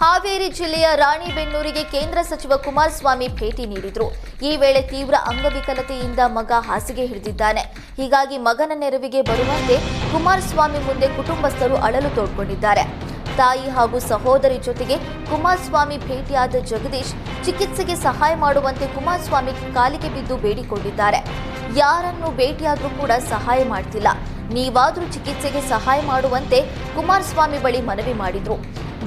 ಹಾವೇರಿ ಜಿಲ್ಲೆಯ ರಾಣಿಬೆನ್ನೂರಿಗೆ ಕೇಂದ್ರ ಸಚಿವ ಕುಮಾರಸ್ವಾಮಿ ಭೇಟಿ ನೀಡಿದ್ರು. ಈ ವೇಳೆ ತೀವ್ರ ಅಂಗವಿಕಲತೆಯಿಂದ ಮಗ ಹಾಸಿಗೆ ಹಿಡಿದಿದ್ದಾನೆ. ಹೀಗಾಗಿ ಮಗನ ನೆರವಿಗೆ ಬರುವಂತೆ ಕುಮಾರಸ್ವಾಮಿ ಮುಂದೆ ಕುಟುಂಬಸ್ಥರು ಅಳಲು ತೋಡ್ಕೊಂಡಿದ್ದಾರೆ. ತಾಯಿ ಹಾಗೂ ಸಹೋದರಿ ಜೊತೆಗೆ ಕುಮಾರಸ್ವಾಮಿ ಭೇಟಿಯಾದ ಜಗದೀಶ್ ಚಿಕಿತ್ಸೆಗೆ ಸಹಾಯ ಮಾಡುವಂತೆ ಕುಮಾರಸ್ವಾಮಿ ಕಾಲಿಗೆ ಬಿದ್ದು ಬೇಡಿಕೊಂಡಿದ್ದಾರೆ. ಯಾರನ್ನು ಭೇಟಿಯಾದ್ರೂ ಕೂಡ ಸಹಾಯ ಮಾಡ್ತಿಲ್ಲ, ನೀವಾದ್ರೂ ಚಿಕಿತ್ಸೆಗೆ ಸಹಾಯ ಮಾಡುವಂತೆ ಕುಮಾರಸ್ವಾಮಿ ಬಳಿ ಮನವಿ ಮಾಡಿದ್ರು.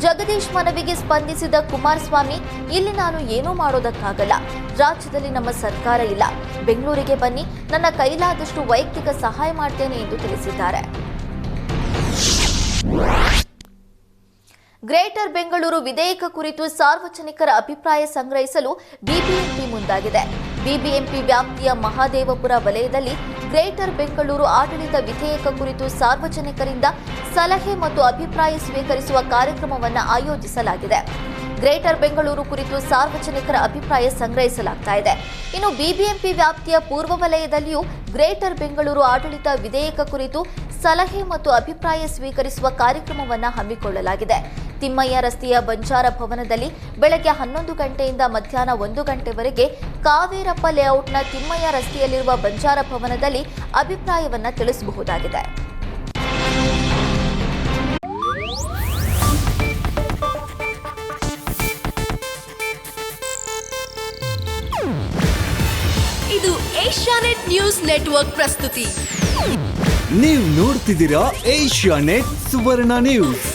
ಜಗದೀಶ್ ಮನವಿಗೆ ಸ್ಪಂದಿಸಿದ ಕುಮಾರಸ್ವಾಮಿ, ಇಲ್ಲಿ ನಾನು ಏನೂ ಮಾಡೋದಕ್ಕಾಗಲ್ಲ, ರಾಜ್ಯದಲ್ಲಿ ನಮ್ಮ ಸರ್ಕಾರ ಇಲ್ಲ, ಬೆಂಗಳೂರಿಗೆ ಬನ್ನಿ, ನನ್ನ ಕೈಲಾದಷ್ಟು ವೈಯಕ್ತಿಕ ಸಹಾಯ ಮಾಡ್ತೇನೆ ಎಂದು ತಿಳಿಸಿದ್ದಾರೆ. ಗ್ರೇಟರ್ ಬೆಂಗಳೂರು ವಿಧೇಯಕ ಕುರಿತು ಸಾರ್ವಜನಿಕರ ಅಭಿಪ್ರಾಯ ಸಂಗ್ರಹಿಸಲು ಬಿಬಿಎಂಪಿ ಮುಂದಾಗಿದೆ. ಬಿಬಿಎಂಪಿ ವ್ಯಾಪ್ತಿಯ ಮಹಾದೇವಪುರ ವಲಯದಲ್ಲಿ ಗ್ರೇಟರ್ ಬೆಂಗಳೂರು ಆಡಳಿತ ವಿಧೇಯಕ ಕುರಿತು ಸಾರ್ವಜನಿಕರಿಂದ ಸಲಹೆ ಮತ್ತು ಅಭಿಪ್ರಾಯ ಸ್ವೀಕರಿಸುವ ಕಾರ್ಯಕ್ರಮವನ್ನು ಆಯೋಜಿಸಲಾಗಿದೆ. ಗ್ರೇಟರ್ ಬೆಂಗಳೂರು ಕುರಿತು ಸಾರ್ವಜನಿಕರ ಅಭಿಪ್ರಾಯ ಸಂಗ್ರಹಿಸಲಾಗ್ತಾ ಇದೆ. ಇನ್ನು ಬಿಬಿಎಂಪಿ ವ್ಯಾಪ್ತಿಯ ಪೂರ್ವ ವಲಯದಲ್ಲಿಯೂ ಗ್ರೇಟರ್ ಬೆಂಗಳೂರು ಆಡಳಿತ ವಿಧೇಯಕ ಕುರಿತು ಸಲಹೆ ಮತ್ತು ಅಭಿಪ್ರಾಯ ಸ್ವೀಕರಿಸುವ ಕಾರ್ಯಕ್ರಮವನ್ನು ಹಮ್ಮಿಕೊಳ್ಳಲಾಗಿದೆ. ತಿಮ್ಮಯ್ಯ ರಸ್ತೆಯ ಬಂಜಾರ ಭವನದಲ್ಲಿ ಬೆಳಗ್ಗೆ 11 ಗಂಟೆಯಿಂದ ಮಧ್ಯಾಹ್ನ 1 ಗಂಟೆವರೆಗೆ, ಕಾವೇರಪ್ಪ ಲೇಔಟ್ನ ತಿಮ್ಮಯ್ಯ ರಸ್ತೆಯಲ್ಲಿರುವ ಬಂಜಾರ ಭವನದಲ್ಲಿ ಅಭಿಪ್ರಾಯವನ್ನು ತಿಳಿಸಬಹುದಾಗಿದೆ. ಇದು ಏಷ್ಯಾನೆಟ್ ನ್ಯೂಸ್ ನೆಟ್ವರ್ಕ್ ಪ್ರಸ್ತುತಿ. ನೀವು ನೋಡ್ತಿದ್ದೀರಾ ಏಷ್ಯಾನೆಟ್ ಸುವರ್ಣ ನ್ಯೂಸ್.